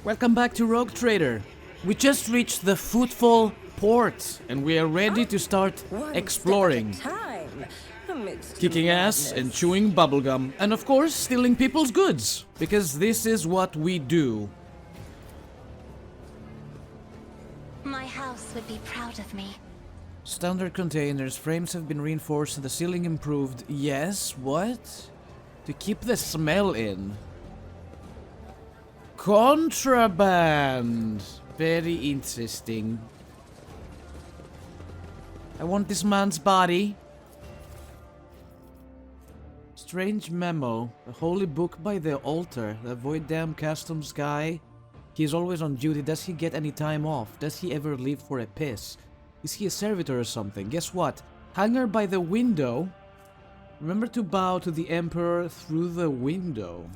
Welcome back to Rogue Trader. We just reached the Footfall port and we are ready to start exploring. Kicking ass and chewing bubblegum and of course stealing people's goods. Because this is what we do. My house would be proud of me. Standard containers, frames have been reinforced and the ceiling improved. Yes, what? To keep the smell in. Contraband! Very interesting. I want this man's body. Strange memo. A holy book by the altar. The void damn customs guy. He's always on duty. Does he get any time off? Does he ever leave for a piss? Is he a servitor or something? Guess what? Hanger by the window. Remember to bow to the Emperor through the window.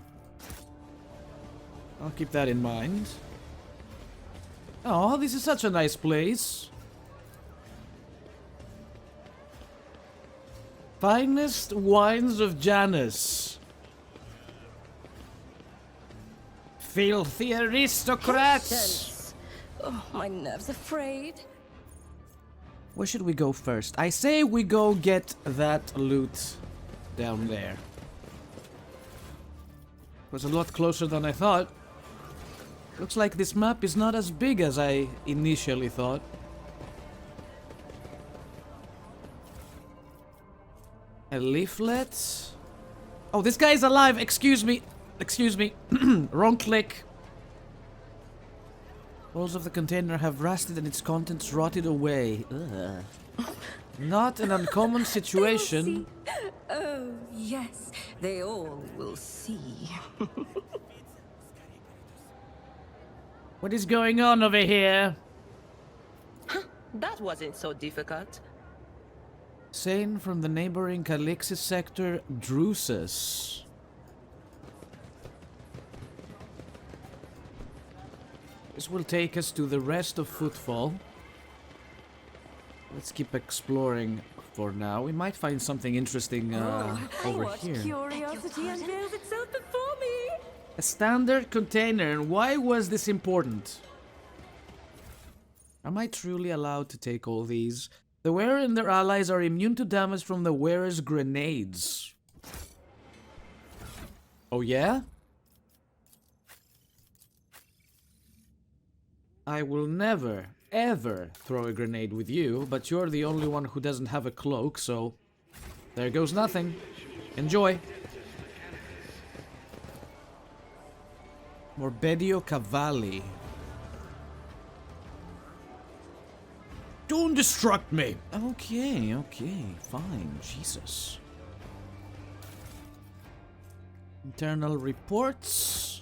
I'll keep that in mind. Oh, this is such a nice place. Finest wines of Janus. Filthy aristocrats! Patience. Oh, my nerves are frayed. Where should we go first? I say we go get that loot down there. It was a lot closer than I thought. Looks like this map is not as big as I initially thought. A leaflet? Oh, this guy is alive! Excuse me! Excuse me. Wrong click. Walls of the container have rusted and its contents rotted away. Ugh. Not an uncommon situation. Oh, yes. They all will see. What is going on over here? That wasn't so difficult. Sane from the neighboring Calixis sector, Drusus. This will take us to the rest of Footfall. Let's keep exploring for now. We might find something interesting over here. Curiosity unveils itself before me. A standard container, and why was this important? Am I truly allowed to take all these? The wearer and their allies are immune to damage from the wearer's grenades. Oh yeah? I will never, ever throw a grenade with you, but you're the only one who doesn't have a cloak, so there goes nothing. Enjoy. Morbedio Cavalli. Don't distract me! Okay, okay, fine, Jesus. Internal reports.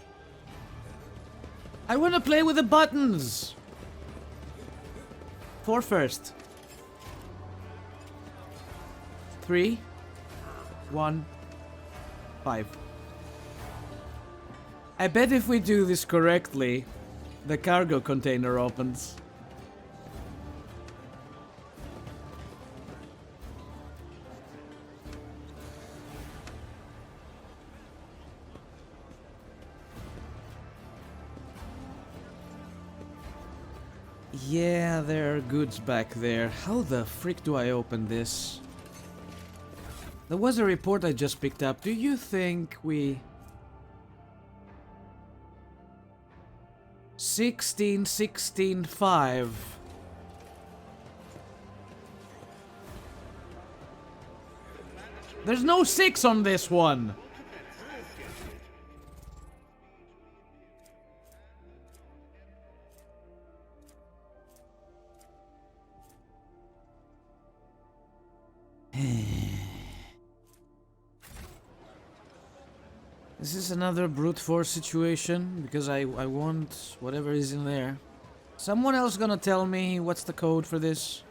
I wanna play with the buttons! 4 first. 3, 1, 5. I bet if we do this correctly, the cargo container opens. Yeah, there are goods back there. How the frick do I open this? There was a report I just picked up. Do you think we... 16-16-5. There's no 6 on this one. This is another brute force situation, because I want whatever is in there. Someone else gonna tell me what's the code for this?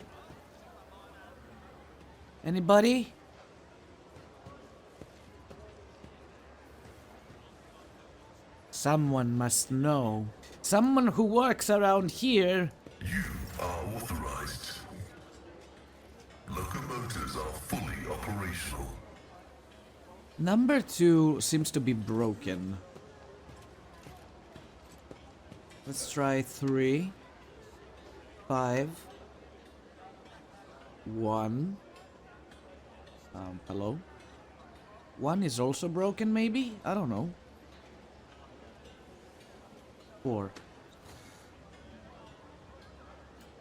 Anybody? Someone must know. Someone who works around here. You are authorized. Locomotives are fully operational. Number 2 seems to be broken. Let's try 3, 5, 1. Hello? 1 is also broken, maybe? I don't know. 4.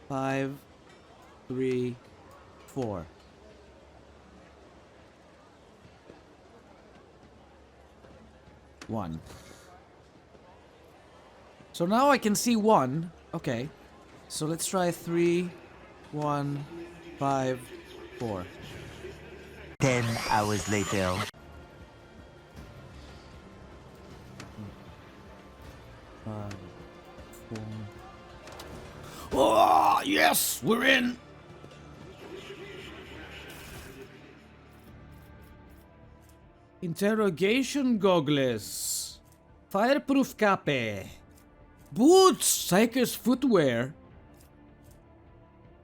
5, 3, 4. One. So now I can see 1. Okay. So let's try 3, 1, 5, 4. 10 hours later. 5, 4. Oh, yes! We're in! Interrogation goggles. Fireproof cape. Boots! Psyker's footwear.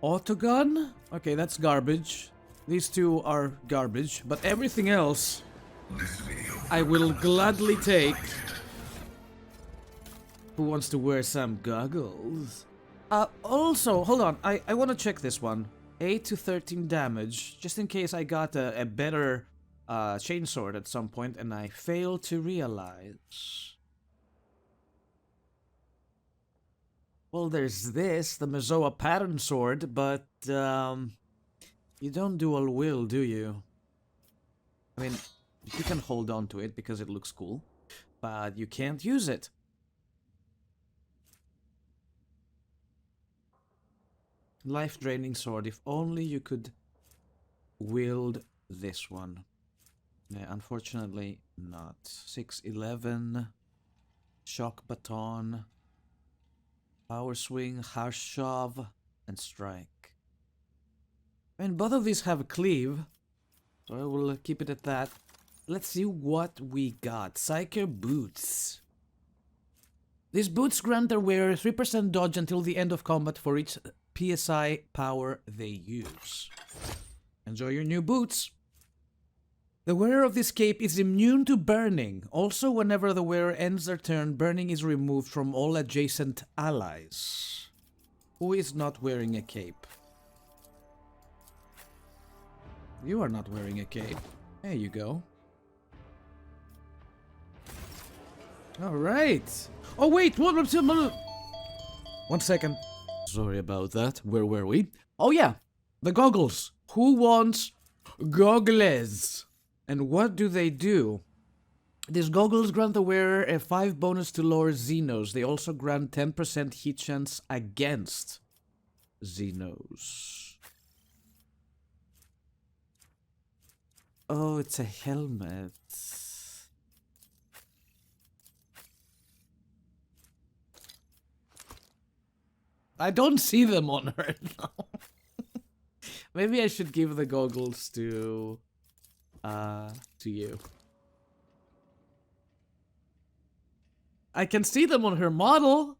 Autogun? Okay, that's garbage. These two are garbage, but everything else I will gladly take. Who wants to wear some goggles? Also, hold on. I want to check this one. 8 to 13 damage, just in case I got a better chainsword at some point and I fail to realize. Well, there's this, the Mazoa pattern sword, but you don't dual wield, do you? I mean, you can hold on to it because it looks cool, but you can't use it. Life-draining sword, if only you could wield this one. Yeah, unfortunately not. 611, shock baton, power swing, harsh shove, and strike. I mean, both of these have cleave, so I will keep it at that. Let's see what we got. Psyker boots. These boots grant their wearer 3% dodge until the end of combat for each PSI power they use. Enjoy your new boots. The wearer of this cape is immune to burning. Also, whenever the wearer ends their turn, burning is removed from all adjacent allies. Who is not wearing a cape? You are not wearing a cape. There you go. Alright. Oh wait, what? 1 second. Sorry about that. Where were we? Oh yeah, the goggles. Who wants goggles? And what do they do? These goggles grant the wearer a 5 bonus to lower Xenos. They also grant 10% hit chance against Xenos. Oh, it's a helmet. I don't see them on her now. Maybe I should give the goggles to you. I can see them on her model.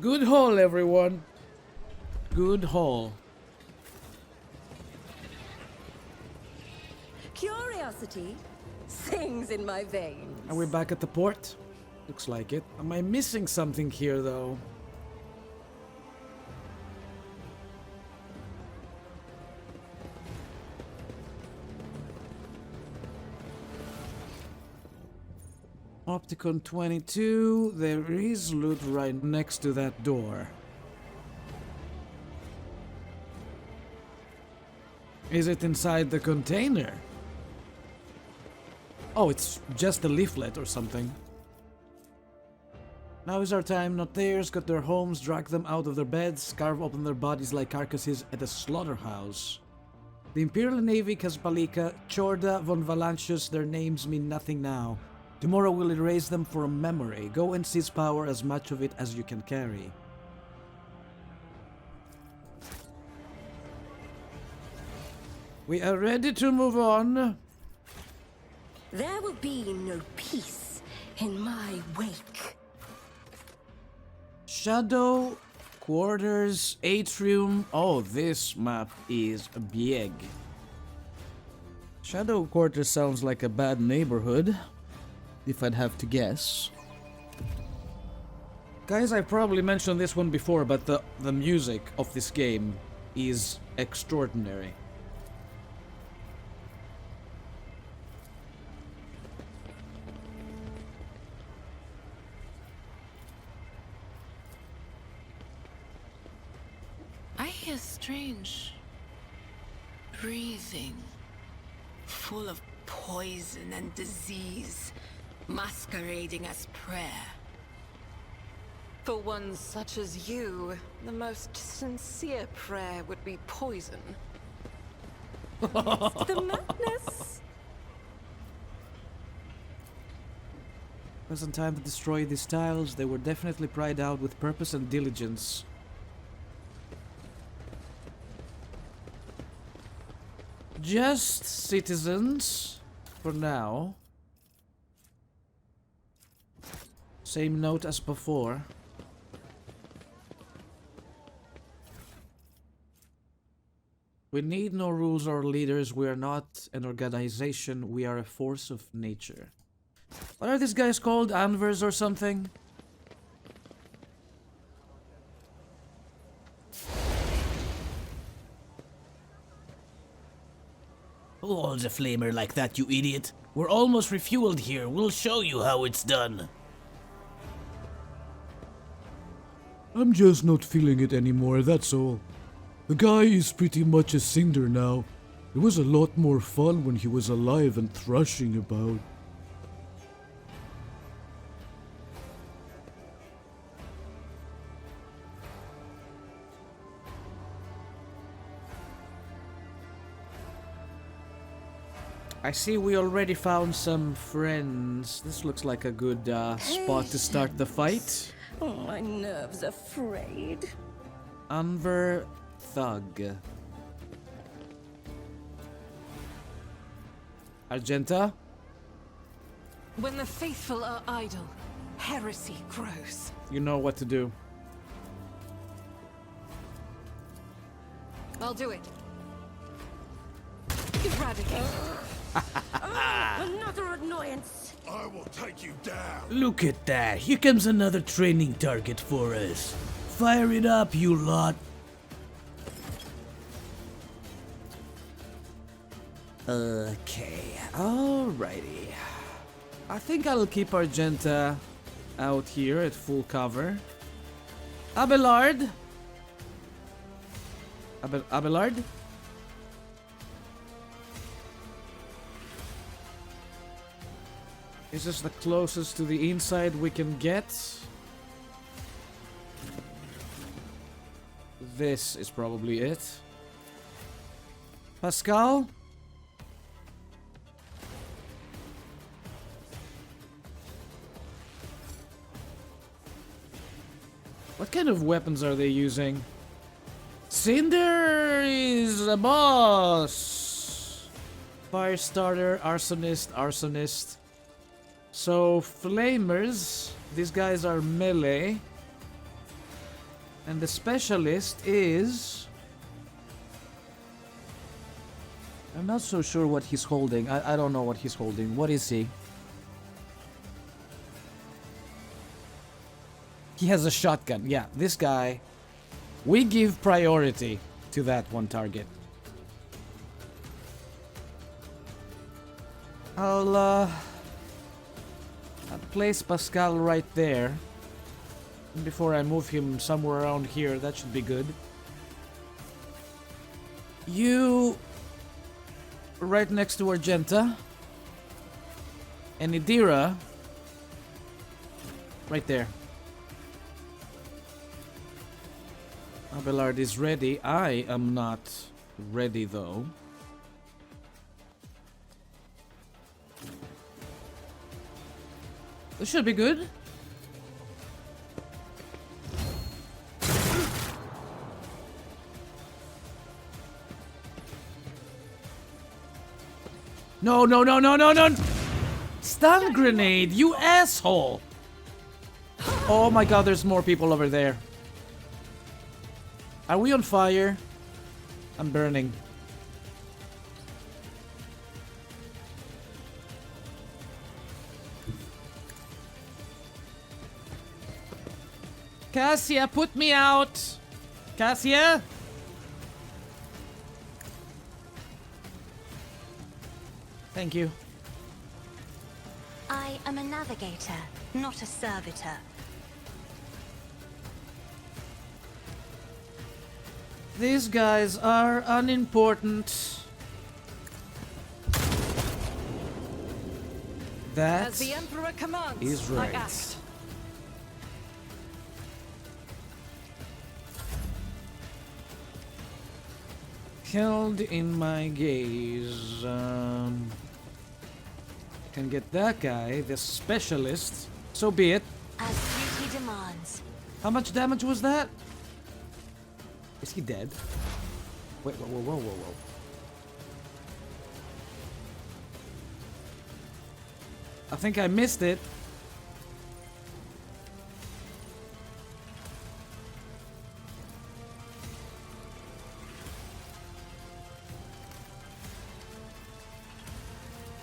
Good haul, everyone. Good haul. Curiosity sings in my veins. Are we back at the port? Looks like it. Am I missing something here, though? Opticon 22. There is loot right next to that door. Is it inside the container? Oh, it's just a leaflet or something. Now is our time, not theirs. Got their homes, drag them out of their beds, carve open their bodies like carcasses at a slaughterhouse. The Imperial Navy, Kaspalika, Chorda, von Valancius, their names mean nothing now. Tomorrow we'll erase them for a memory. Go and seize power, as much of it as you can carry. We are ready to move on. There will be no peace in my wake. Shadow, quarters, atrium. Oh, this map is big. Shadow quarters sounds like a bad neighborhood, if I'd have to guess. Guys, I probably mentioned this one before, but the music of this game is extraordinary. I hear strange breathing, full of poison and disease, masquerading as prayer. For one such as you, the most sincere prayer would be poison. The madness. Wasn't time to destroy these tiles. They were definitely pried out with purpose and diligence. Just citizens for now. Same note as before. We need no rules or leaders. We are not an organization. We are a force of nature. What are these guys called? Anvers or something? Who holds a flamer like that, you idiot? We're almost refueled here. We'll show you how it's done. I'm just not feeling it anymore, that's all. The guy is pretty much a cinder now. It was a lot more fun when he was alive and thrashing about. I see we already found some friends. This looks like a good spot to start the fight. Oh, my nerves are frayed. Anver Thug. Argenta? When the faithful are idle, heresy grows. You know what to do. I'll do it. Eradicate. Another annoyance. I will take you down. Look at that. Here comes another training target for us. Fire it up, you lot. Okay, alrighty. I think I'll keep Argenta out here at full cover. Abelard? Abelard? Is this the closest to the inside we can get? This is probably it. Pascal? What kind of weapons are they using? Cinder is a boss! Firestarter, arsonist. So, flamers, these guys are melee. And the specialist is... I'm not so sure what he's holding. I don't know what he's holding. What is he? He has a shotgun. Yeah, this guy. We give priority to that one target. I'll place Pascal right there. Before I move him somewhere around here, that should be good. You... right next to Argenta. And Idira... right there. Abelard is ready. I am not ready, though. This should be good. No, no, no, no, no, no! Stun grenade, you asshole! Oh my god, there's more people over there. Are we on fire? I'm burning. Cassia, put me out! Cassia? Thank you. I am a navigator, not a servitor. These guys are unimportant. That As the Emperor commands, is right. I act. Held in my gaze. Can get that guy, the specialist. So be it. As duty demands. How much damage was that? Is he dead? Wait, whoa, whoa, whoa, whoa, whoa. I think I missed it.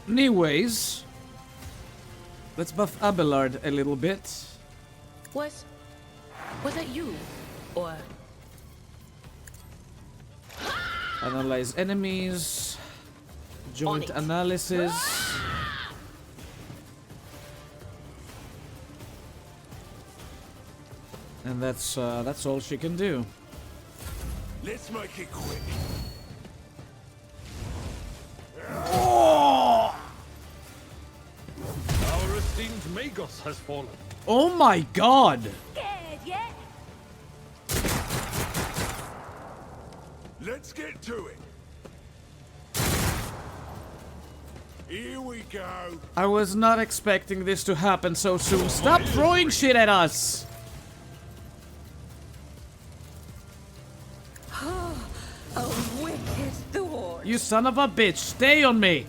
Anyways, let's buff Abelard a little bit. Was that you? Or Analyze enemies. Joint analysis. And that's all she can do. Let's make it quick. Our esteemed Magos has fallen. Oh my god! scared yet? Let's get to it. Here we go. I was not expecting this to happen so soon. Stop throwing shit at us! A wicked thought. You son of a bitch, stay on me!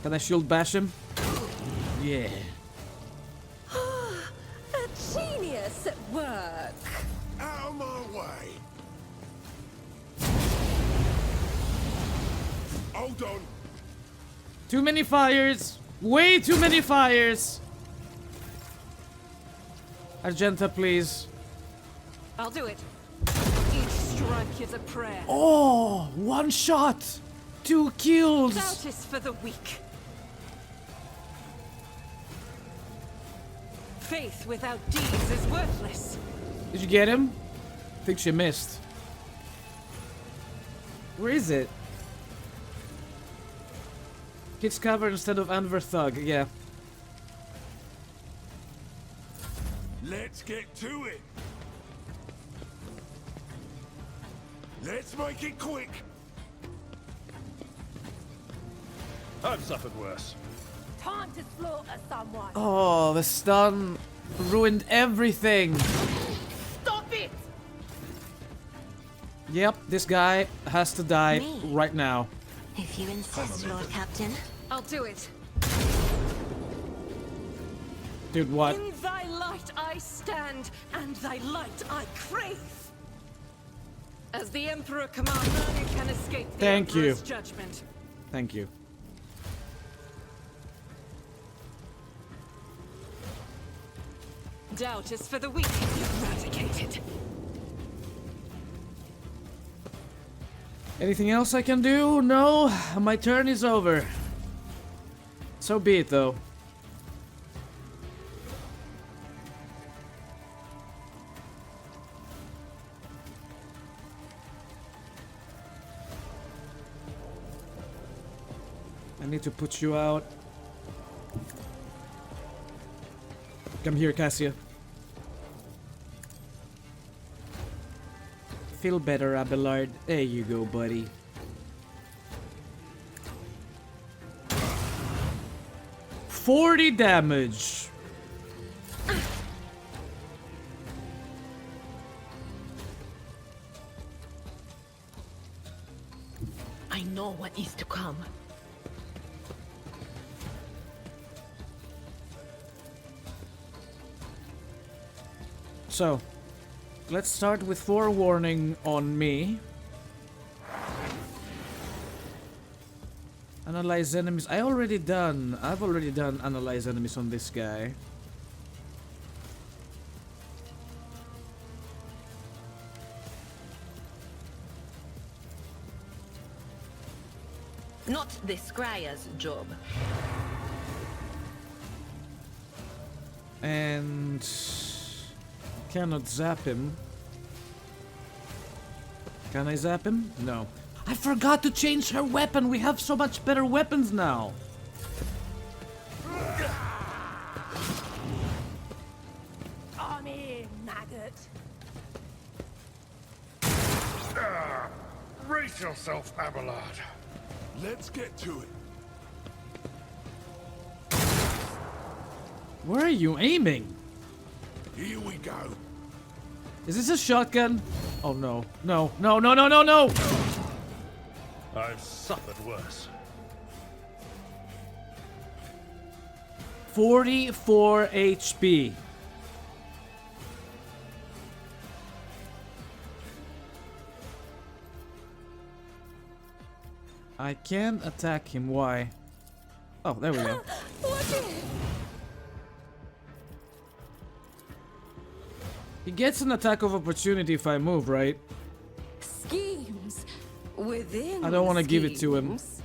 Can I shield bash him? Yeah. A genius at work. Out of my way. Hold on. Too many fires! Way too many fires! Argenta, please. I'll do it. Each strike is a prayer. Oh! One shot! 2 kills! Doubt is for the weak. Faith without deeds is worthless. Did you get him? I think she missed. Where is it? Kids cover instead of Anvers Thug, yeah. Let's get to it. Let's make it quick. I've suffered worse. Time to slaughter someone. Oh, the stun ruined everything. Stop it! Yep, this guy has to die Me? right now. If you insist, Lord Captain. I'll do it. Dude, what? In thy light I stand, and thy light I crave. As the Emperor commands, none can escape the Thank you. Emperor's judgment. Thank you. Doubt is for the weak. Eradicated. Anything else I can do? No, my turn is over. So be it, though. I need to put you out. Come here, Cassia. Feel better, Abelard. There you go, buddy. $40 damage. I know what is to come. So, let's start with forewarning on me. Analyze enemies. I've already done analyze enemies on this guy. Not the Scryer's job. And cannot zap him. Can I zap him? No. I forgot to change her weapon. We have so much better weapons now. Come here, maggot. Brace yourself, Abelard. Let's get to it. Where are you aiming? Here we go. Is this a shotgun? Oh no. No, no, no, no, no, no! I've suffered worse. 44 HP. I can't attack him. Why? Oh, there we go. He gets an attack of opportunity if I move, right? Schemes within. I don't want to give it to him. schemes.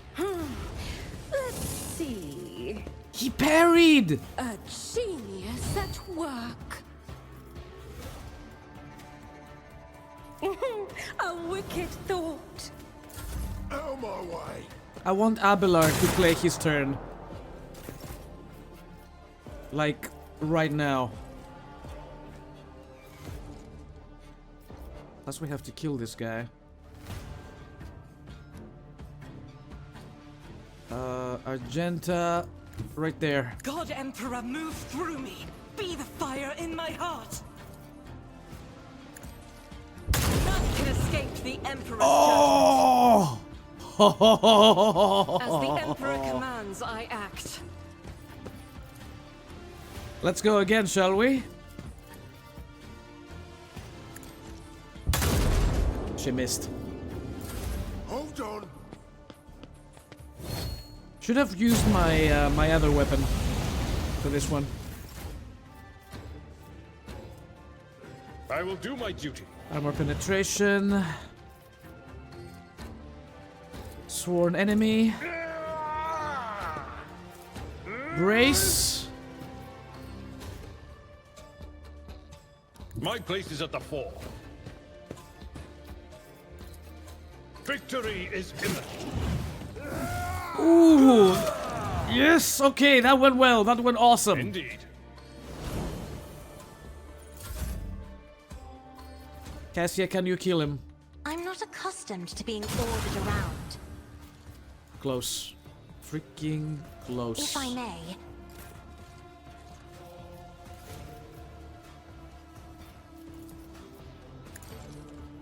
Let's see. He parried! A genius at work. A wicked thought. Out of my way. I want Abelard to play his turn. Like, right now. Plus we have to kill this guy. Argenta, right there. God Emperor, move through me. Be the fire in my heart. None can escape the Emperor's Oh! judgment. As the Emperor commands, I act. Let's go again, shall we? She missed. Hold on. Should have used my my other weapon for this one. I will do my duty. Armor penetration. Sworn enemy. Brace. My place is at the fore. Victory is imminent. Ooh. Yes, okay, that went well. That went awesome. Indeed. Cassia, can you kill him? I'm not accustomed to being ordered around. Close. Freaking close. If I may,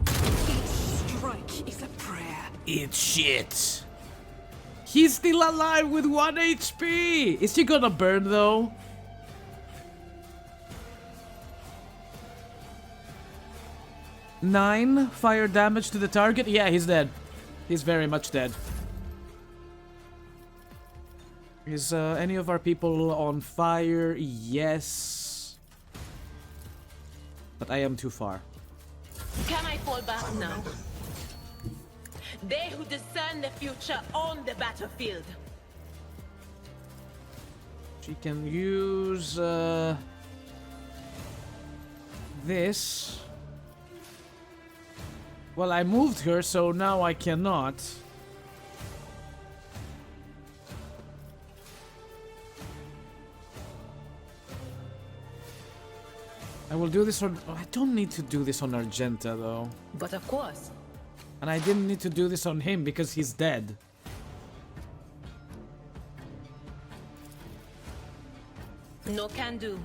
Each strike is a prayer. It's shit. He's still alive with 1 HP! Is he gonna burn though? Nine fire damage to the target? Yeah, he's dead. He's very much dead. Is any of our people on fire? Yes. But I am too far. Can I fall back now? They who discern the future on the battlefield. She can use this. Well, I moved her, so now I cannot. I will do this on... Oh, I don't need to do this on Argenta, though. But of course. And I didn't need to do this on him because he's dead. No can do.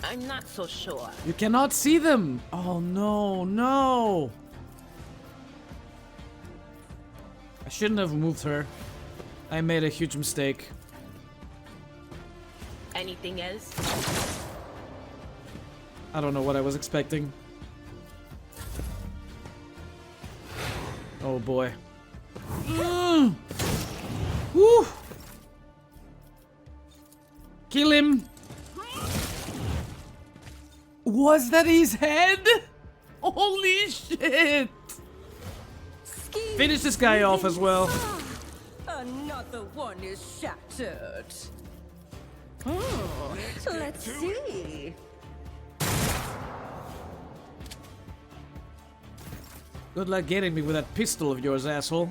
I'm not so sure. You cannot see them! Oh, no, no! I shouldn't have moved her. I made a huge mistake. Anything else? I don't know what I was expecting. Oh boy. Woo! Kill him! Was that his head? Holy shit! Finish this guy off as well. Another one is shattered. Oh, let's see. Good luck getting me with that pistol of yours, asshole.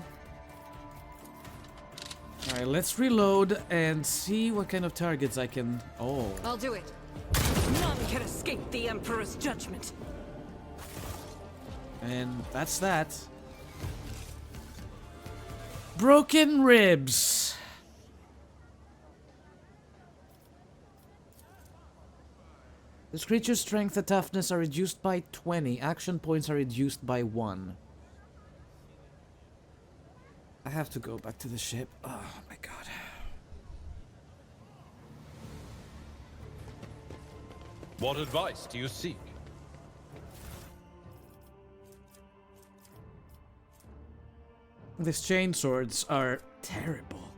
Alright, let's reload and see what kind of targets I can... Oh. I'll do it. None can escape the Emperor's judgment. And that's that. Broken ribs. This creature's strength and toughness are reduced by 20. Action points are reduced by 1. I have to go back to the ship. Oh my god. What advice do you seek? These chain swords are terrible.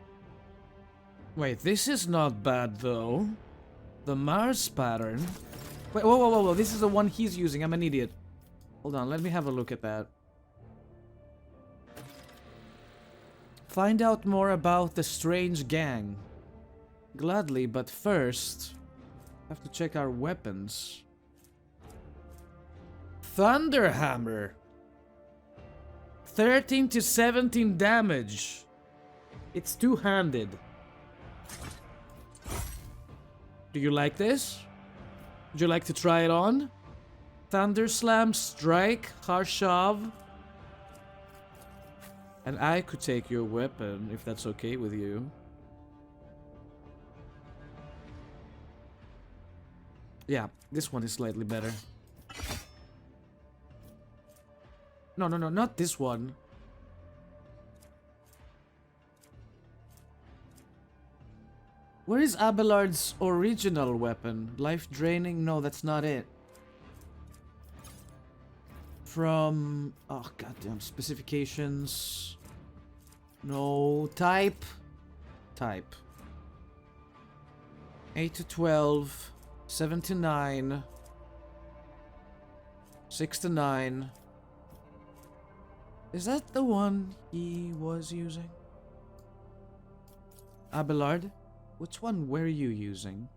Wait, this is not bad though. The Mars pattern. Wait, whoa, whoa, whoa, whoa. This is the one he's using. I'm an idiot. Hold on, let me have a look at that. Find out more about the strange gang. Gladly, but first, I have to check our weapons. Thunderhammer. 13 to 17 damage. It's two-handed. Do you like this? Would you like to try it on? Thunder Slam, Strike, Harshav. And I could take your weapon, if that's okay with you. Yeah, this one is slightly better. No, no, no, not this one. Where is Abelard's original weapon? Life draining? No, that's not it. From... oh, goddamn. Specifications. No. Type. Type. 8 to 12. 7 to 9. 6 to 9. Is that the one he was using? Abelard? Which one were you using?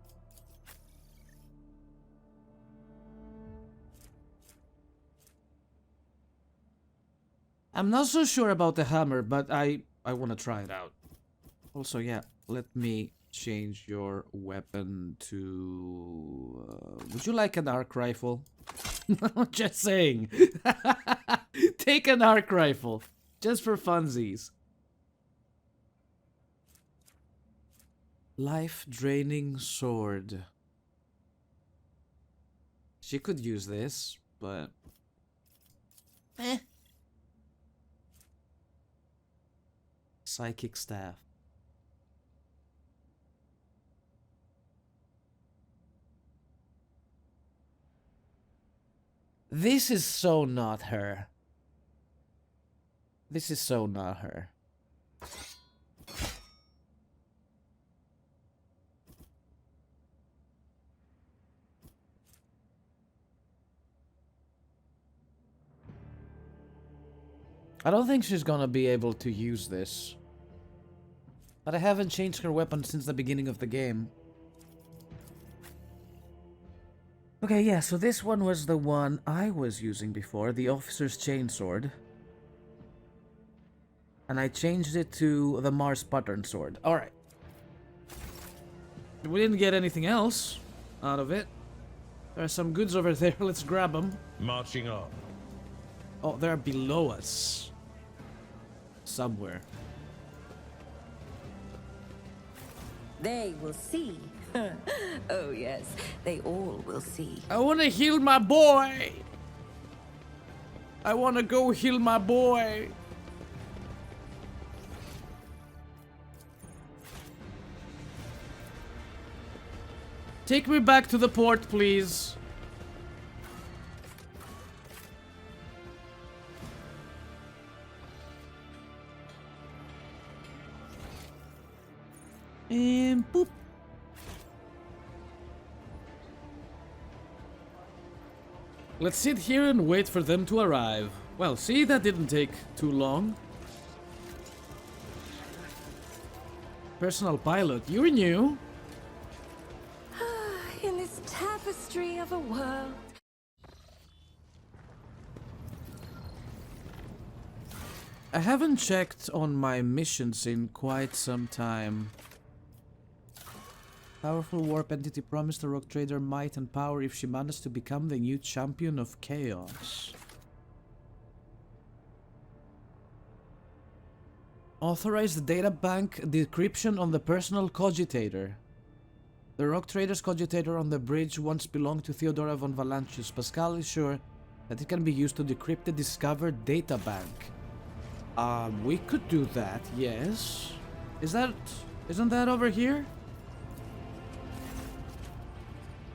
I'm not so sure about the hammer, but I want to try it out. Also, yeah, let me change your weapon to... would you like an arc rifle? Just saying. Take an arc rifle. Just for funsies. Life-draining sword. She could use this, but... eh. Psychic staff. This is so not her. This is so not her. I don't think she's gonna be able to use this. But I haven't changed her weapon since the beginning of the game. Okay, yeah, so this one was the one I was using before, the Officer's Chainsword. And I changed it to the Mars Pattern Sword. Alright. We didn't get anything else out of it. There are some goods over there, let's grab them. Marching on. Oh, they're below us. Somewhere. They will see. Oh yes, they all will see. I want to heal my boy. I want to go heal my boy. Take me back to the port, please. And boop. Let's sit here and wait for them to arrive. Well, see, that didn't take too long. Personal pilot, you're new. In this tapestry of a world. I haven't checked on my missions in quite some time. Powerful warp entity promised the rock trader might and power if she managed to become the new champion of chaos. Authorize the data bank decryption on the personal cogitator. The rock trader's cogitator on the bridge once belonged to Theodora von Valancius. Pascal is sure that it can be used to decrypt the discovered data bank. We could do that, yes. Isn't that over here?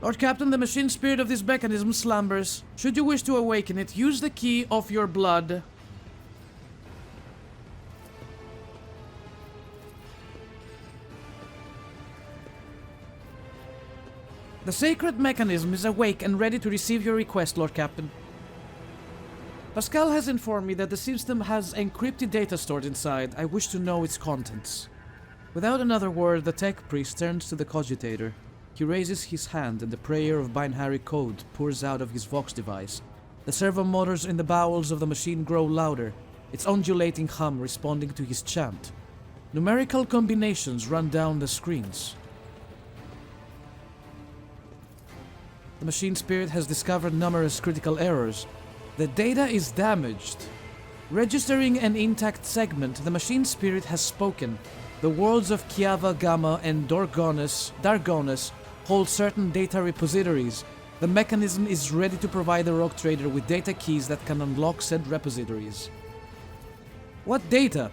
Lord Captain, the machine spirit of this mechanism slumbers. Should you wish to awaken it, use the key of your blood. The sacred mechanism is awake and ready to receive your request, Lord Captain. Pascal has informed me that the system has encrypted data stored inside. I wish to know its contents. Without another word, the tech priest turns to the cogitator. He raises his hand and the prayer of binary code pours out of his Vox device. The servo motors in the bowels of the machine grow louder, its undulating hum responding to his chant. Numerical combinations run down the screens. The machine spirit has discovered numerous critical errors. The data is damaged. Registering an intact segment, the machine spirit has spoken. The worlds of Kiava Gamma and Dargonus hold certain data repositories. The mechanism is ready to provide the rock trader with data keys that can unlock said repositories. What data?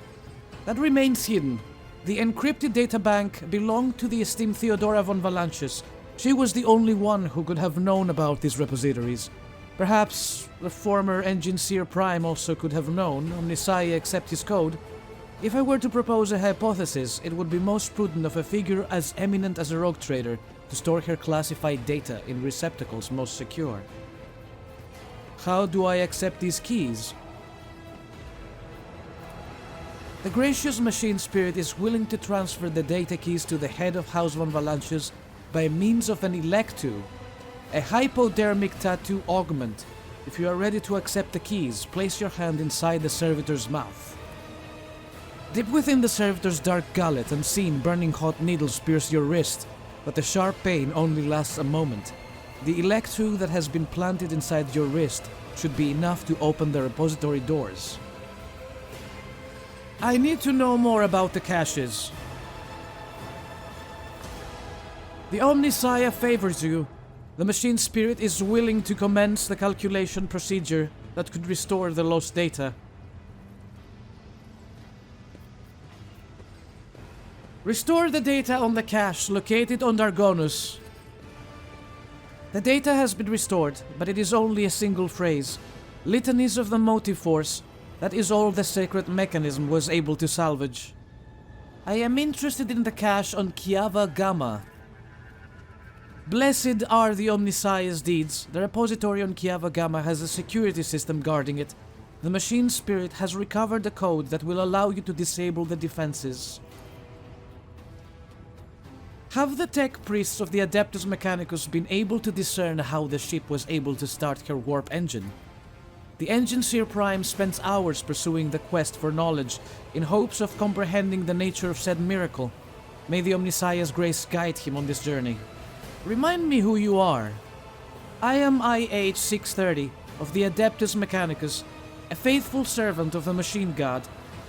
That remains hidden. The encrypted data bank belonged to the esteemed Theodora von Valancius. She was the only one who could have known about these repositories. Perhaps the former Engineer Prime also could have known, Omnissiah accept his code. If I were to propose a hypothesis, it would be most prudent of a figure as eminent as a rogue trader to store her classified data in receptacles most secure. How do I accept these keys? The gracious machine spirit is willing to transfer the data keys to the head of House von Valancius by means of an electu, a hypodermic tattoo augment. If you are ready to accept the keys, place your hand inside the servitor's mouth. Dip within the servitor's dark gullet and see burning hot needles pierce your wrist, but the sharp pain only lasts a moment. The electro that has been planted inside your wrist should be enough to open the repository doors. I need to know more about the caches. The Omnissiah favors you. The machine spirit is willing to commence the calculation procedure that could restore the lost data. Restore the data on the cache located on Dargonus. The data has been restored, but it is only a single phrase. Litanies of the motive force. That is all the sacred mechanism was able to salvage. I am interested in the cache on Kiava Gamma. Blessed are the Omnissiah's deeds. The repository on Kiava Gamma has a security system guarding it. The machine spirit has recovered a code that will allow you to disable the defenses. Have the tech priests of the Adeptus Mechanicus been able to discern how the ship was able to start her warp engine? The Engineer Prime spends hours pursuing the quest for knowledge in hopes of comprehending the nature of said miracle. May the Omnissiah's grace guide him on this journey. Remind me who you are. I am IH-630 of the Adeptus Mechanicus, a faithful servant of the Machine God.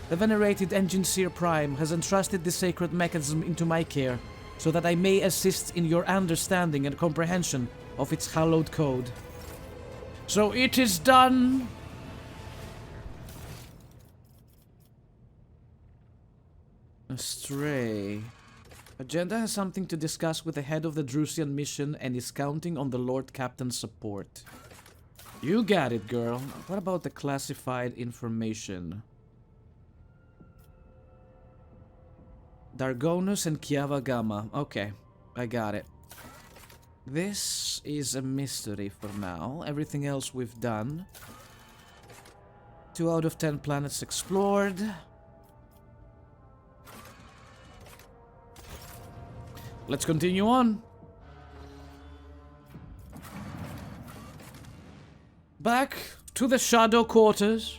The venerated Engineer Prime has entrusted the sacred mechanism into my care, so that I may assist in your understanding and comprehension of its hallowed code. So it is done! Astray. Agenda has something to discuss with the head of the Drusian mission and is counting on the Lord Captain's support. You got it, girl. What about the classified information? Dargonus and Kiava Gamma. Okay, I got it. This is a mystery for now. Everything else we've done. 2 out of 10 planets explored. Let's continue on. Back to the Shadow Quarters.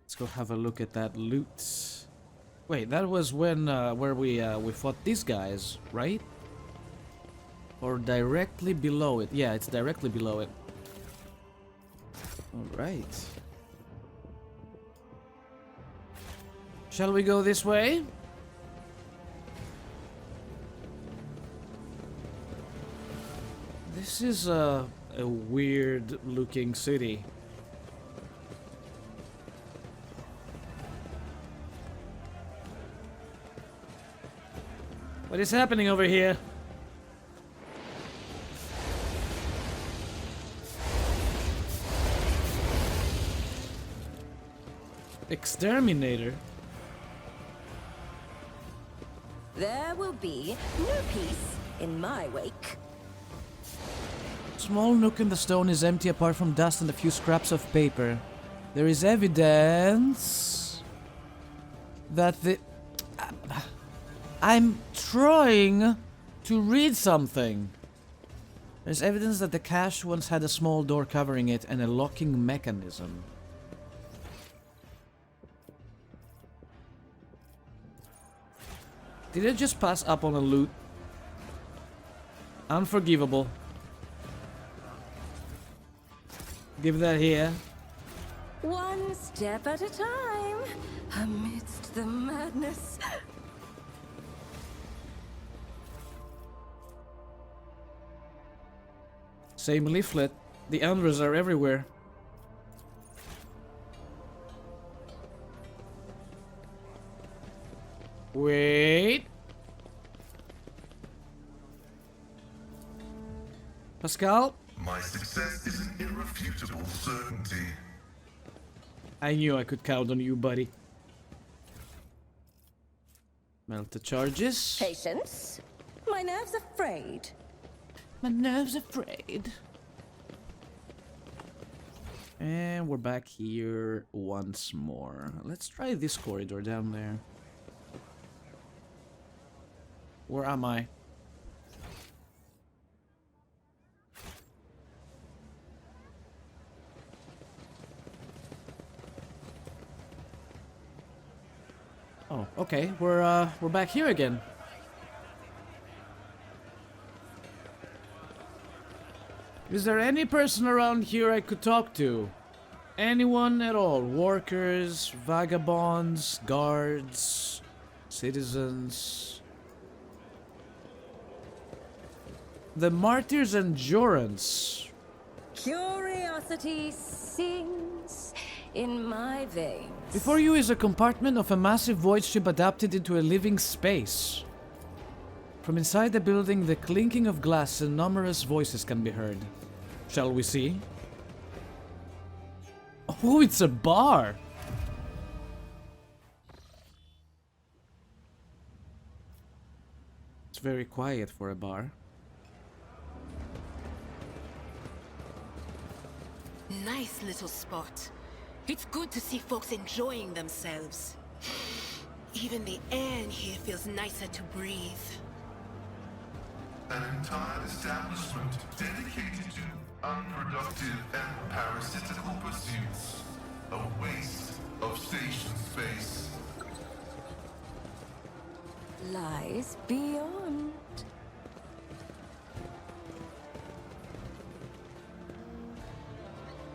Let's go have a look at that loot. Wait, that was when where we fought these guys, right? Or directly below it? Yeah, it's directly below it. All right. Shall we go this way? This is a weird looking city. What is happening over here? Exterminator? There will be no peace in my wake. Small nook in the stone is empty apart from dust and a few scraps of paper. There is evidence that the... I'm trying to read something. There's evidence that the cache once had a small door covering it and a locking mechanism. Did I just pass up on a loot? Unforgivable. Give that here. One step at a time, amidst the madness. Same leaflet. The Anvers are everywhere. Wait. Pascal? My success is an irrefutable certainty. I knew I could count on you, buddy. Melt the charges. Patience. My nerves are frayed. My nerves are frayed. And we're back here once more. Let's try this corridor down there. Where am I? Oh, okay. We're back here again. Is there any person around here I could talk to? Anyone at all? Workers, vagabonds, guards, citizens. The Martyr's Endurance. Curiosity sings in my veins. Before you is a compartment of a massive void ship adapted into a living space. From inside the building, the clinking of glass and numerous voices can be heard. Shall we see? Oh, it's a bar! It's very quiet for a bar. Nice little spot. It's good to see folks enjoying themselves. Even the air in here feels nicer to breathe. An entire establishment dedicated to unproductive and parasitical pursuits. A waste of station space. Lies beyond.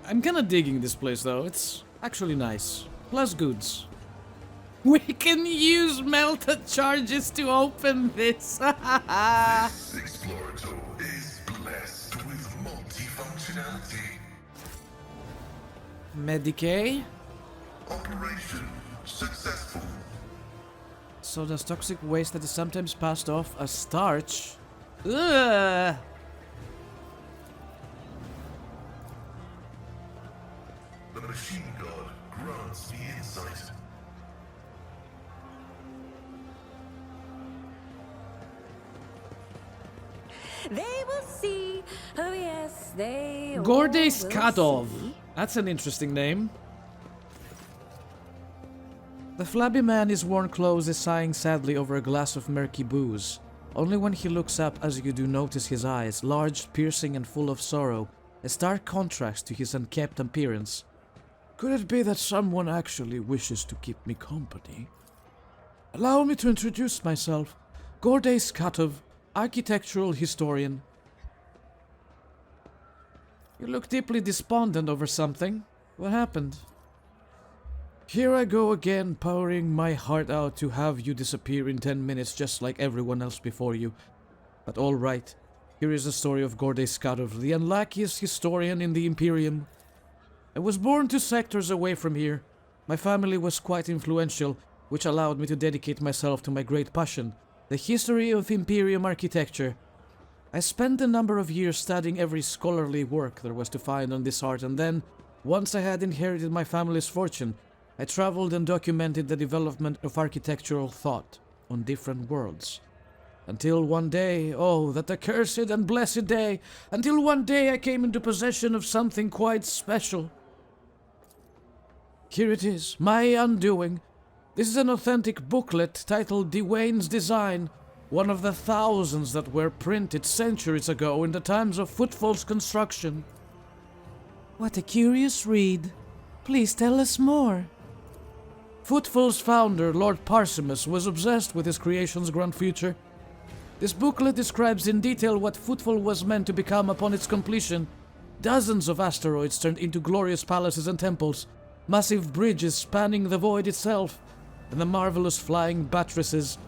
I'm kinda digging this place though, it's actually nice. Plus goods. We can use melted charges to open this! This explorator is blessed with multifunctionality. Medicae? Operation successful. So does toxic waste that is sometimes passed off as starch? Ugh! A machine god grants me insight. They will see. Oh yes, they all Gordey will Skatov. see. That's an interesting name. The flabby man, his worn clothes, is sighing sadly over a glass of murky booze. Only when he looks up as you do notice his eyes, large, piercing and full of sorrow, a stark contrast to his unkempt appearance. Could it be that someone actually wishes to keep me company? Allow me to introduce myself. Gordey Skatov, architectural historian. You look deeply despondent over something. What happened? Here I go again, pouring my heart out to have you disappear in 10 minutes just like everyone else before you. But all right. Here is the story of Gordey Skatov, the unluckiest historian in the Imperium. I was born 2 sectors away from here. My family was quite influential, which allowed me to dedicate myself to my great passion, the history of Imperium architecture. I spent a number of years studying every scholarly work there was to find on this art, and then, once I had inherited my family's fortune, I traveled and documented the development of architectural thought on different worlds. Until one day, oh, that accursed and blessed day, until one day I came into possession of something quite special. Here it is, my undoing. This is an authentic booklet titled Dwayne's Design, one of the thousands that were printed centuries ago in the times of Footfall's construction. What a curious read. Please tell us more. Footfall's founder, Lord Parsimus, was obsessed with his creation's grand future. This booklet describes in detail what Footfall was meant to become upon its completion. Dozens of asteroids turned into glorious palaces and temples, massive bridges spanning the void itself, and the marvelous flying buttresses,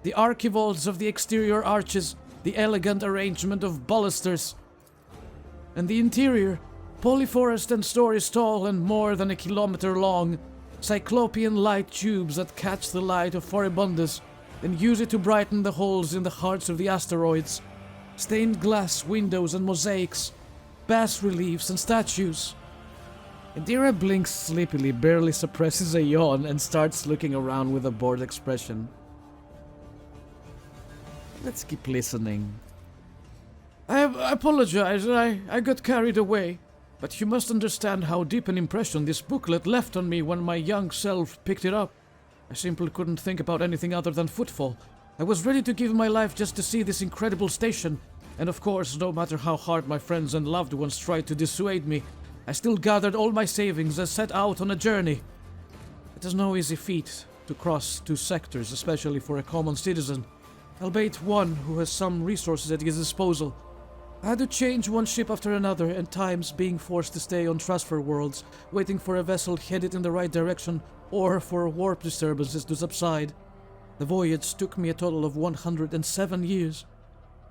the archivolts of the exterior arches, the elegant arrangement of balusters, and the interior, polyforest and stories tall and more than a kilometer long, cyclopean light tubes that catch the light of Furibundus and use it to brighten the holes in the hearts of the asteroids, stained glass windows and mosaics, bas-reliefs and statues. Indira blinks sleepily, barely suppresses a yawn, and starts looking around with a bored expression. Let's keep listening. I apologize, I got carried away. But you must understand how deep an impression this booklet left on me when my young self picked it up. I simply couldn't think about anything other than Footfall. I was ready to give my life just to see this incredible station, and of course, no matter how hard my friends and loved ones tried to dissuade me, I still gathered all my savings and set out on a journey. It is no easy feat to cross 2 sectors, especially for a common citizen, albeit one who has some resources at his disposal. I had to change one ship after another, and times being forced to stay on transfer worlds, waiting for a vessel headed in the right direction or for warp disturbances to subside. The voyage took me a total of 107 years.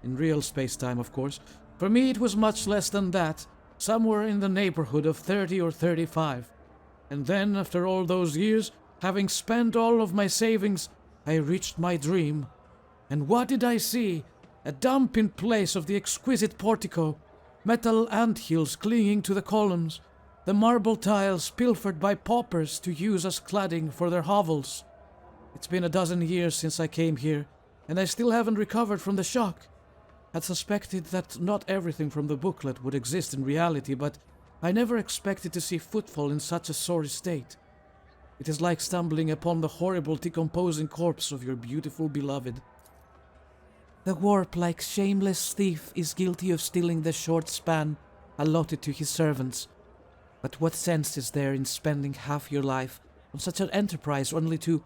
In real space-time, of course. For me it was much less than that, somewhere in the neighborhood of 30 or 35. And then, after all those years, having spent all of my savings, I reached my dream. And what did I see? A dump-in place of the exquisite portico, metal anthills clinging to the columns, the marble tiles pilfered by paupers to use as cladding for their hovels. It's been a dozen years since I came here, and I still haven't recovered from the shock. I'd suspected that not everything from the booklet would exist in reality, but I never expected to see Footfall in such a sorry state. It is like stumbling upon the horrible decomposing corpse of your beautiful beloved. The warp-like shameless thief is guilty of stealing the short span allotted to his servants. But what sense is there in spending half your life on such an enterprise only to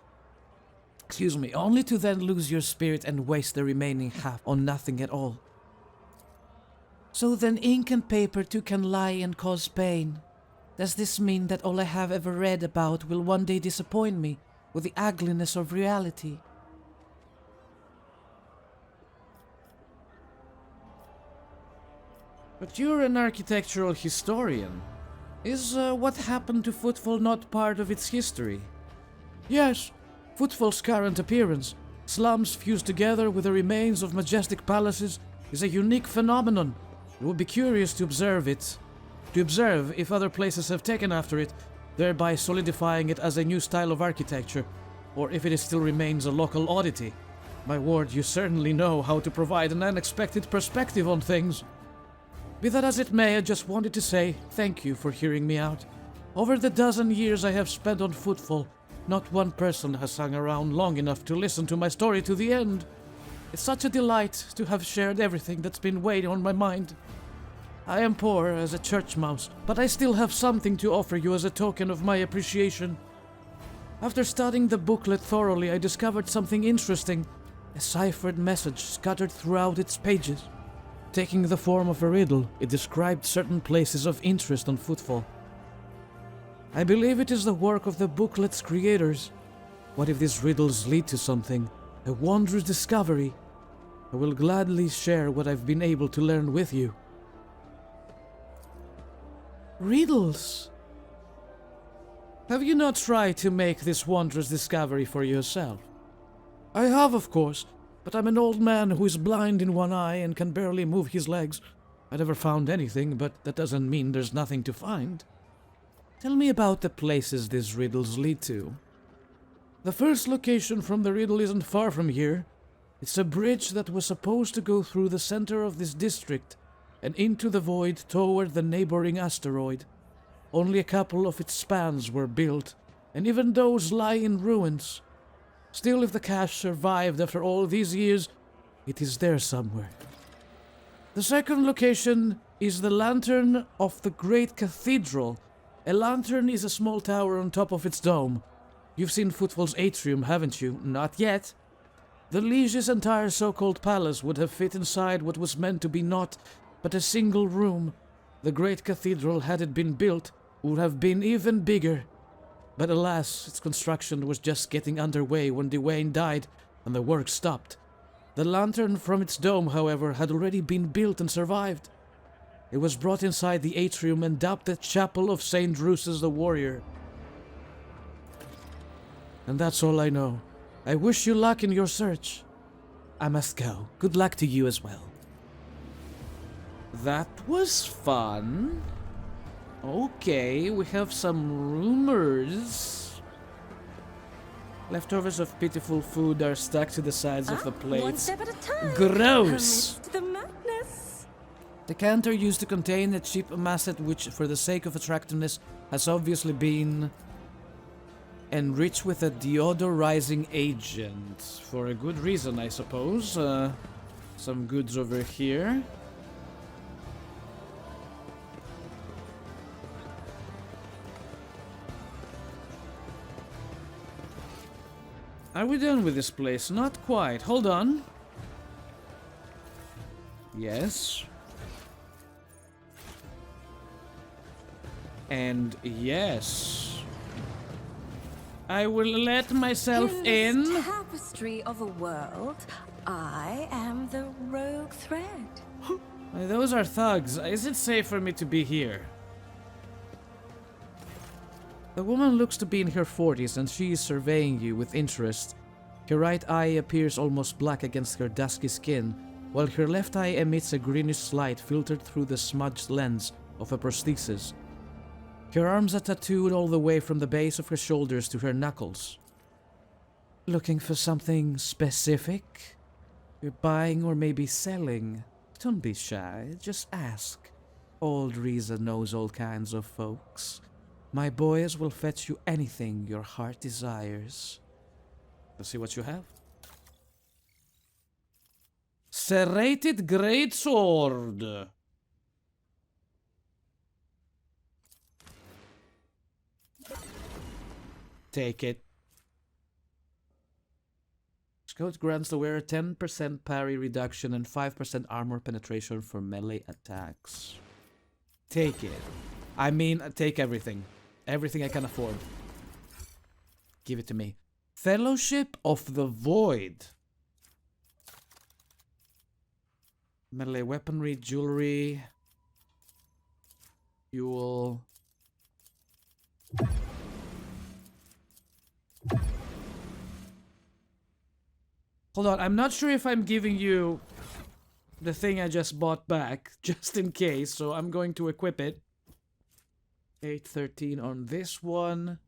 then lose your spirit and waste the remaining half on nothing at all? So then ink and paper too can lie and cause pain. Does this mean that all I have ever read about will one day disappoint me with the ugliness of reality? But you're an architectural historian. Is what happened to Footfall not part of its history? Yes, Footfall's current appearance, slums fused together with the remains of majestic palaces, is a unique phenomenon. It would be curious to observe it. To observe if other places have taken after it, thereby solidifying it as a new style of architecture, or if it still remains a local oddity. My ward, you certainly know how to provide an unexpected perspective on things. Be that as it may, I just wanted to say thank you for hearing me out. Over the dozen years I have spent on Footfall, not one person has hung around long enough to listen to my story to the end. It's such a delight to have shared everything that's been weighing on my mind. I am poor as a church mouse, but I still have something to offer you as a token of my appreciation. After studying the booklet thoroughly, I discovered something interesting, a ciphered message scattered throughout its pages. Taking the form of a riddle, it described certain places of interest on Footfall. I believe it is the work of the booklet's creators. What if these riddles lead to something, a wondrous discovery? I will gladly share what I've been able to learn with you. Riddles? Have you not tried to make this wondrous discovery for yourself? I have, of course, but I'm an old man who is blind in one eye and can barely move his legs. I never found anything, but that doesn't mean there's nothing to find. Tell me about the places these riddles lead to. The first location from the riddle isn't far from here. It's a bridge that was supposed to go through the center of this district and into the void toward the neighboring asteroid. Only a couple of its spans were built, and even those lie in ruins. Still, if the cache survived after all these years, it is there somewhere. The second location is the Lantern of the Great Cathedral. A lantern is a small tower on top of its dome. You've seen Footfall's atrium, haven't you? Not yet. The Liege's entire so-called palace would have fit inside what was meant to be not but a single room. The great cathedral, had it been built, would have been even bigger. But alas, its construction was just getting underway when Dwayne died and the work stopped. The lantern from its dome, however, had already been built and survived. It was brought inside the atrium and dubbed the Chapel of St. Drusus the Warrior. And that's all I know. I wish you luck in your search. I must go. Good luck to you as well. That was fun. Okay, we have some rumors. Leftovers of pitiful food are stuck to the sides of the plates. One step at a time. Gross! Amidst the madness. Decanter used to contain a cheap masset which, for the sake of attractiveness, has obviously been enriched with a deodorizing agent. For a good reason, I suppose. Some goods over here. Are we done with this place? Not quite. Hold on. Yes. And yes. I will let myself In in. this tapestry of a world, I am the rogue thread. Those are thugs. Is it safe for me to be here? The woman looks to be in her 40s and she is surveying you with interest. Her right eye appears almost black against her dusky skin, while her left eye emits a greenish light filtered through the smudged lens of a prosthesis. Her arms are tattooed all the way from the base of her shoulders to her knuckles. Looking for something specific? You're buying or maybe selling? Don't be shy, just ask. Old Riza knows all kinds of folks. My boys will fetch you anything your heart desires. Let's see what you have. Serrated Greatsword. Take it. Scout grants the wearer 10% parry reduction and 5% armor penetration for melee attacks. Take it. I mean, take everything. Everything I can afford. Give it to me. Fellowship of the Void. Melee weaponry, jewelry. Fuel. Hold on, I'm not sure if I'm giving you the thing I just bought back, just in case, so I'm going to equip it. 813 on this one.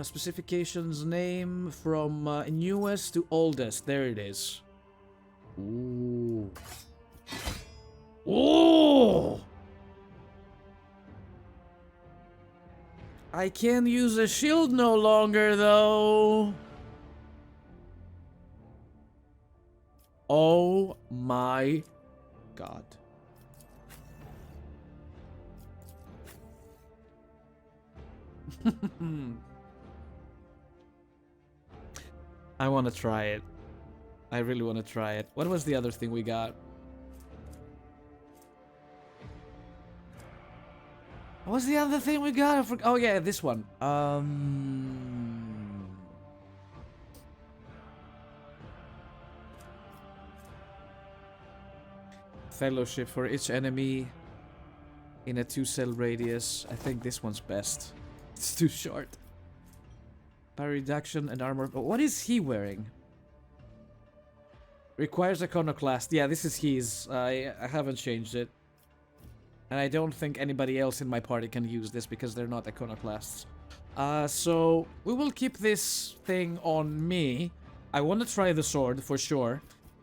Specifications name from newest to oldest. There it is. Ooh. Ooh! I can't use a shield no longer, though. Oh my god. I want to try it. I really want to try it. What was the other thing we got? What was the other thing we got? Oh yeah, this one. Fellowship for each enemy in a 2-cell radius. I think this one's best. It's too short. Power reduction and armor. What is he wearing? Requires iconoclast. Yeah, this is his. I haven't changed it. And I don't think anybody else in my party can use this because they're not iconoclasts. So we will keep this thing on me. I want to try the sword for sure.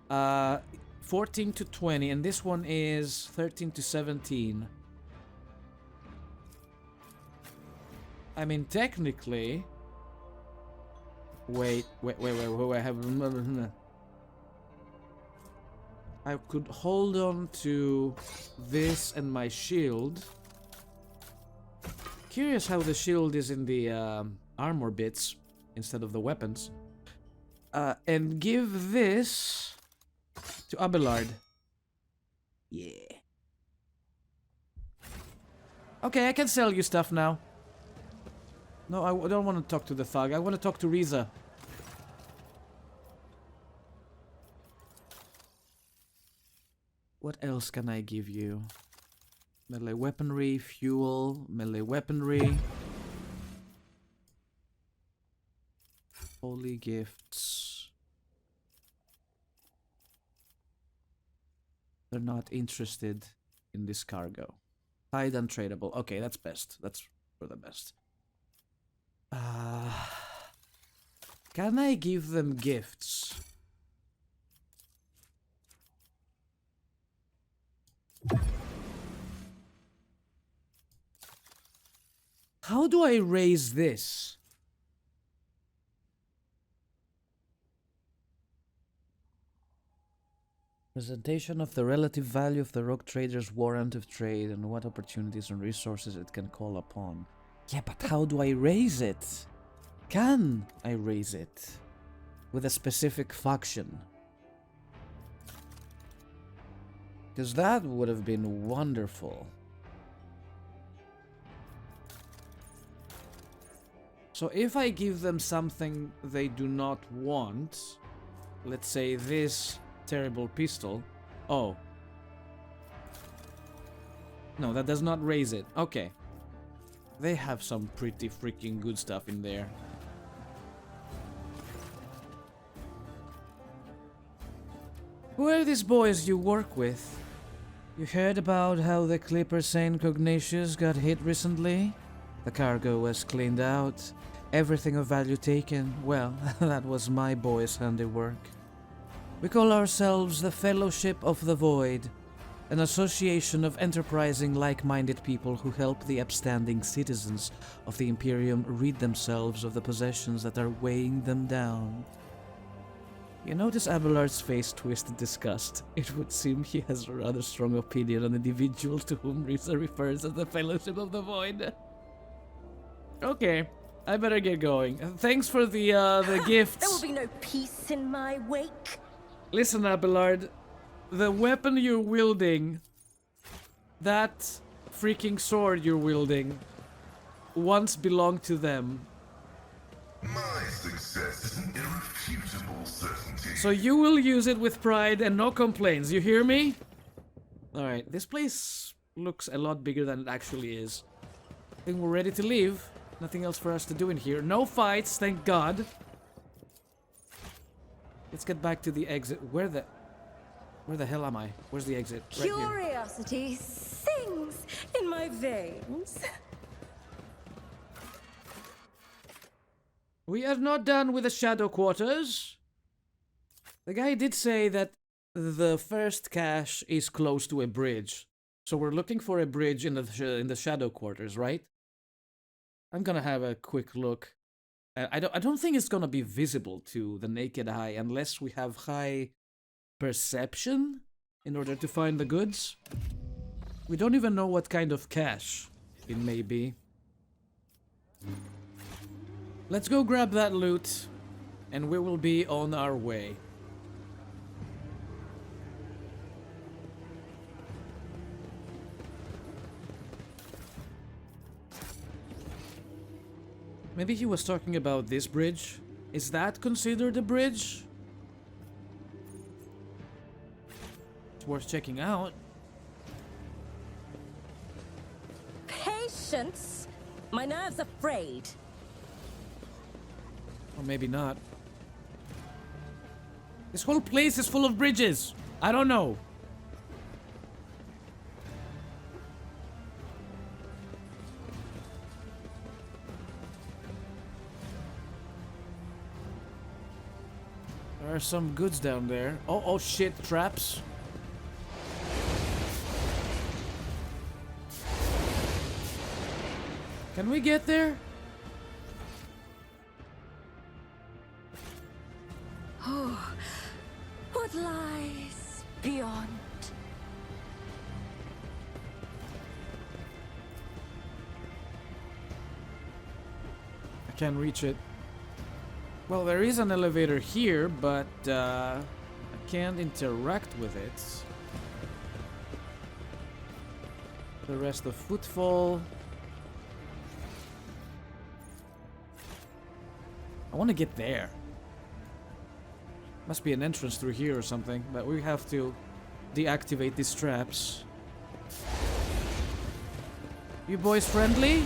14 to 20, and this one is 13 to 17. I mean, technically... Wait, I have... I could hold on to this and my shield. Curious how the shield is in the armor bits instead of the weapons. And give this to Abelard. Yeah. Okay, I can sell you stuff now. No, I don't want to talk to the thug. I want to talk to Riza. What else can I give you? Melee weaponry, fuel, melee weaponry. Holy gifts. They're not interested in this cargo. Tied untradeable. Okay, that's best. That's for the best. Can I give them gifts? How do I raise this? Presentation of the relative value of the rogue trader's warrant of trade and what opportunities and resources it can call upon. Yeah, but how do I raise it? Can I raise it? With a specific faction? Because that would have been wonderful. So if I give them something they do not want, let's say this terrible pistol. Oh. No, that does not raise it. Okay. They have some pretty freaking good stuff in there. Who are these boys you work with? You heard about how the Clipper Saint Cognatius got hit recently? The cargo was cleaned out. Everything of value taken. Well, that was my boy's handiwork. We call ourselves the Fellowship of the Void, an association of enterprising, like-minded people who help the upstanding citizens of the Imperium rid themselves of the possessions that are weighing them down. You notice Abelard's face twist in disgust. It would seem he has a rather strong opinion on individuals to whom Risa refers as the Fellowship of the Void. Okay, I better get going. Thanks for the gifts. There will be no peace in my wake. Listen, Abelard, the weapon you're wielding, that freaking sword you're wielding, once belonged to them. My success is an irrefutable certainty. So you will use it with pride and no complaints, you hear me? Alright, this place looks a lot bigger than it actually is. I think we're ready to leave. Nothing else for us to do in here. No fights, thank God. Let's get back to the exit. Where the... Where the hell am I? Where's the exit? Right here. Curiosity sings in my veins. We are not done with the shadow quarters. The guy did say that the first cache is close to a bridge. So we're looking for a bridge in the shadow quarters, right? I'm gonna have a quick look. I don't think it's gonna be visible to the naked eye unless we have high perception in order to find the goods. We don't even know what kind of cache it may be. Let's go grab that loot, and we will be on our way. Maybe he was talking about this bridge. Is that considered a bridge? It's worth checking out. Patience? My nerves are frayed. Or maybe not. This whole place is full of bridges. I don't know. There are some goods down there. Oh shit, traps. Can we get there? Oh, what lies beyond? I can't reach it. Well, there is an elevator here, but I can't interact with it. The rest of footfall. I want to get there. Must be an entrance through here or something, but we have to deactivate these traps. You boys friendly?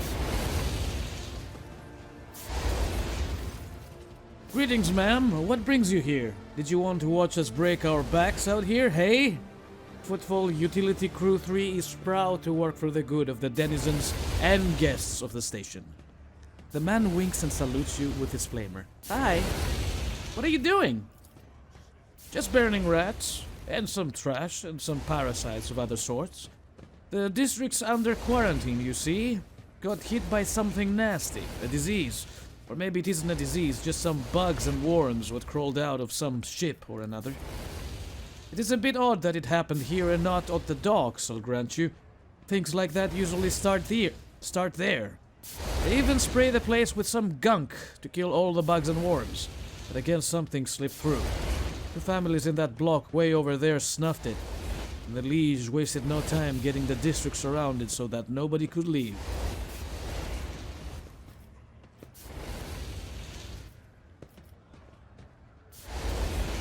Greetings, ma'am. What brings you here? Did you want to watch us break our backs out here, hey? Footfall Utility Crew 3 is proud to work for the good of the denizens and guests of the station. The man winks and salutes you with his flamer. Hi. What are you doing? Just burning rats, and some trash, and some parasites of other sorts. The district's under quarantine, you see. Got hit by something nasty, a disease. Or maybe it isn't a disease, just some bugs and worms what crawled out of some ship or another. It is a bit odd that it happened here and not at the docks, I'll grant you. Things like that usually start there. They even spray the place with some gunk to kill all the bugs and worms. But again, something slipped through. The families in that block way over there snuffed it. And the Liege wasted no time getting the district surrounded so that nobody could leave.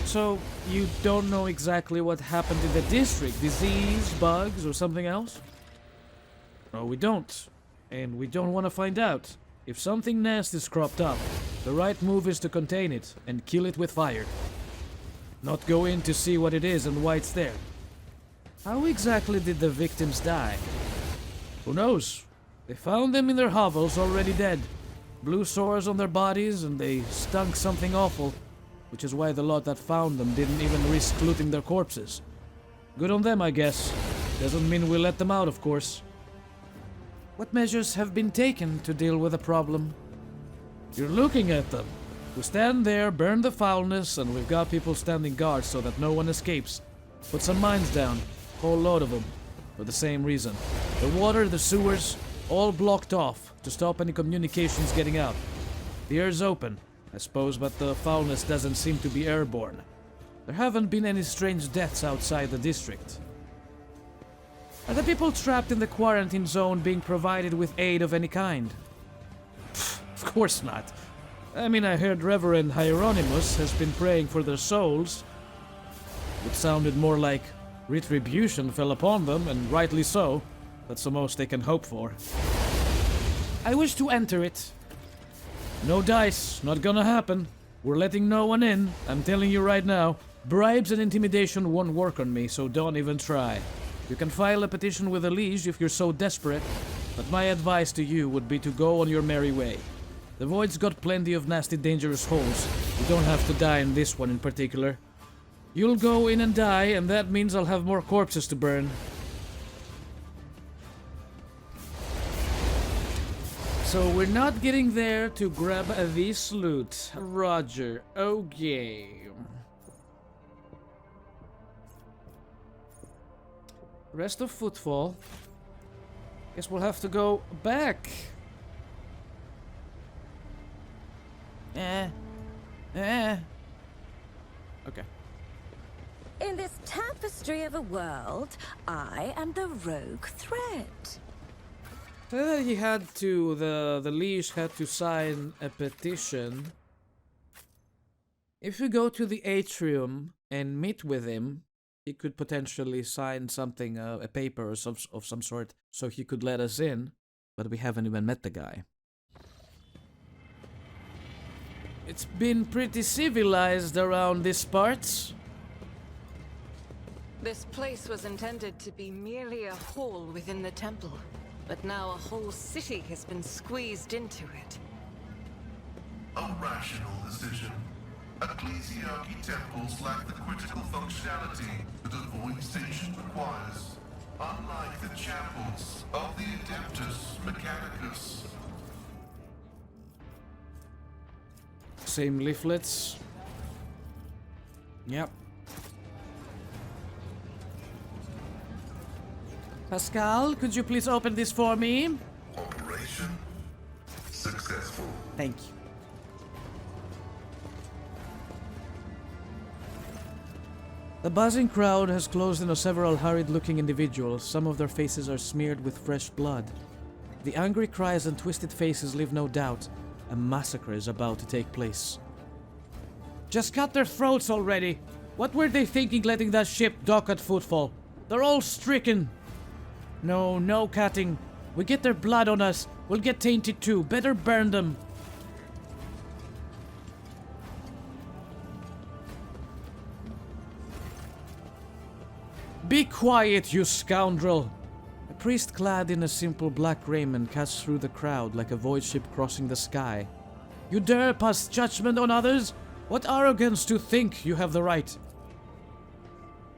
So, you don't know exactly what happened in the district? Disease, bugs, or something else? No, we don't. And we don't want to find out. If something nasty's cropped up, the right move is to contain it and kill it with fire. Not go in to see what it is and why it's there. How exactly did the victims die? Who knows? They found them in their hovels already dead. Blue sores on their bodies and they stunk something awful. Which is why the lot that found them didn't even risk looting their corpses. Good on them, I guess. Doesn't mean we let them out, of course. What measures have been taken to deal with the problem? You're looking at them. We stand there, burn the foulness, and we've got people standing guard so that no one escapes. Put some mines down, whole load of them, for the same reason. The water, the sewers, all blocked off to stop any communications getting out. The air's open, I suppose, but the foulness doesn't seem to be airborne. There haven't been any strange deaths outside the district. Are the people trapped in the quarantine zone being provided with aid of any kind? Pfft, of course not. I mean, I heard Reverend Hieronymus has been praying for their souls. It sounded more like retribution fell upon them, and rightly so. That's the most they can hope for. I wish to enter it. No dice, not gonna happen. We're letting no one in, I'm telling you right now. Bribes and intimidation won't work on me, so don't even try. You can file a petition with the Liege if you're so desperate, but my advice to you would be to go on your merry way. The Void's got plenty of nasty, dangerous holes. You don't have to die in this one in particular. You'll go in and die, and that means I'll have more corpses to burn. So we're not getting there to grab this loot. Roger. Okay. Rest of Footfall. Guess we'll have to go back. Okay. In this tapestry of a world, I am the rogue thread. So he had to, the Liege had to sign a petition. If we go to the atrium and meet with him, he could potentially sign something, a paper of some sort, so he could let us in. But we haven't even met the guy. It's been pretty civilized around these parts. This place was intended to be merely a hole within the temple, but now a whole city has been squeezed into it. A rational decision. Ecclesiarchy temples lack the critical functionality that a void station requires, unlike the chapels of the Adeptus Mechanicus. Same leaflets. Yep. Pascal, could you please open this for me? Operation successful. Thank you. The buzzing crowd has closed in on several hurried-looking individuals. Some of their faces are smeared with fresh blood. The angry cries and twisted faces leave no doubt. A massacre is about to take place. Just cut their throats already! What were they thinking letting that ship dock at Footfall? They're all stricken! No, no cutting. We get their blood on us. We'll get tainted too. Better burn them. Be quiet, you scoundrel! A priest clad in a simple black raiment cuts through the crowd like a void ship crossing the sky. You dare pass judgment on others? What arrogance to think you have the right!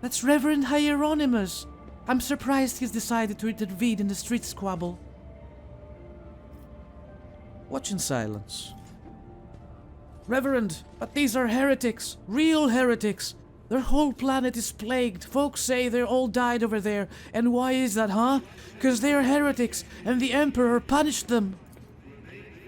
That's Reverend Hieronymus. I'm surprised he's decided to intervene in the street squabble. Watch in silence. Reverend, but these are heretics. Real heretics. Their whole planet is plagued. Folks say they all died over there. And why is that, huh? 'Cause they're heretics, and the Emperor punished them.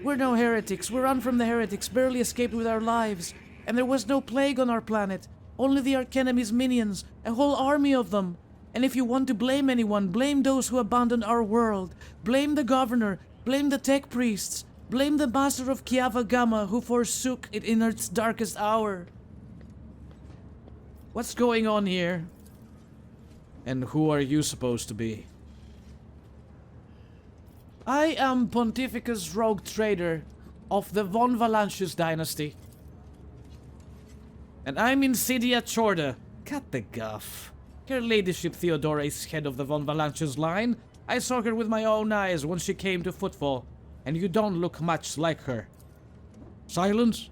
We're no heretics. We're run from the heretics, barely escaped with our lives. And there was no plague on our planet. Only the Archenemy's minions, a whole army of them. And if you want to blame anyone, blame those who abandoned our world. Blame the governor. Blame the tech priests. Blame the master of Kiava Gamma who forsook it in its darkest hour. What's going on here? And who are you supposed to be? I am Pontificus Rogue Trader of the Von Valancius dynasty. And I'm Insidia Chorda. Cut the guff. Her ladyship Theodora is head of the Von Valancius line. I saw her with my own eyes when she came to Footfall, and you don't look much like her. Silence?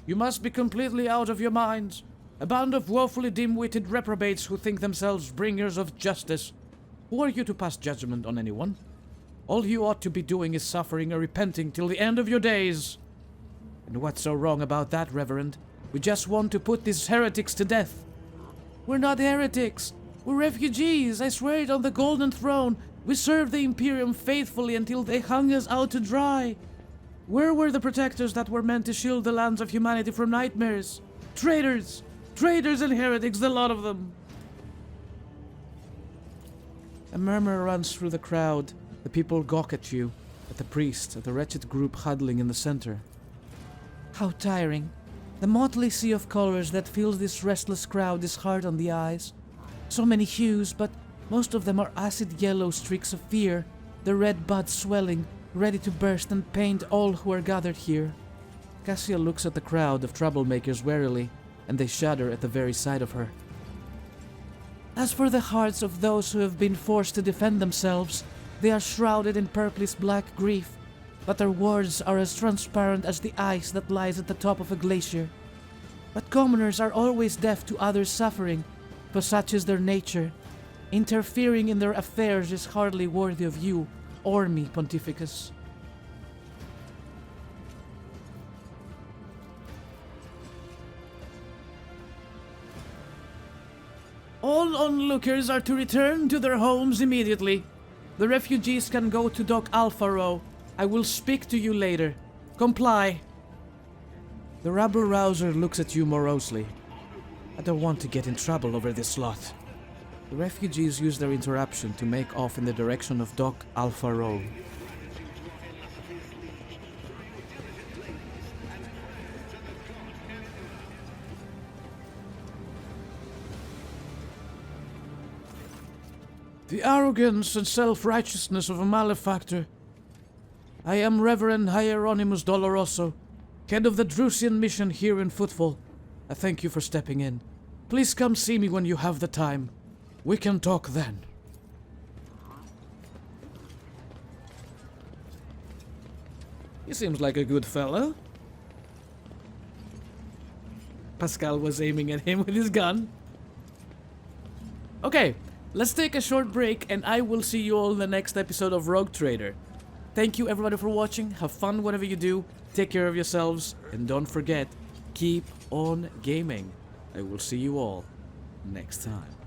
You must be completely out of your minds. A band of woefully dim-witted reprobates who think themselves bringers of justice. Who are you to pass judgment on anyone? All you ought to be doing is suffering or repenting till the end of your days. And what's so wrong about that, Reverend? We just want to put these heretics to death. We're not heretics. We're refugees. I swear it on the Golden Throne. We served the Imperium faithfully until they hung us out to dry. Where were the protectors that were meant to shield the lands of humanity from nightmares? Traitors! Traitors and heretics, the lot of them! A murmur runs through the crowd. The people gawk at you, at the priest, at the wretched group huddling in the center. How tiring. The motley sea of colors that fills this restless crowd is hard on the eyes. So many hues, but most of them are acid yellow streaks of fear, the red buds swelling, ready to burst and paint all who are gathered here. Cassia looks at the crowd of troublemakers warily. and they shudder at the very sight of her. As for the hearts of those who have been forced to defend themselves, they are shrouded in purplish black grief, but their words are as transparent as the ice that lies at the top of a glacier. But commoners are always deaf to others' suffering, for such is their nature. Interfering in their affairs is hardly worthy of you or me, Pontificus. All onlookers are to return to their homes immediately. The refugees can go to Dock Alpha Row. I will speak to you later. Comply. The rabble-rouser looks at you morosely. I don't want to get in trouble over this lot. The refugees use their interruption to make off in the direction of Dock Alpha Row. The arrogance and self-righteousness of a malefactor. I am Reverend Hieronymus Doloroso, head of the Drusian mission here in Footfall. I thank you for stepping in. Please come see me when you have the time. We can talk then. He seems like a good fellow. Pascal was aiming at him with his gun. Okay, let's take a short break and I will see you all in the next episode of Rogue Trader. Thank you everybody for watching. Have fun whatever you do. Take care of yourselves. And don't forget, keep on gaming. I will see you all next time.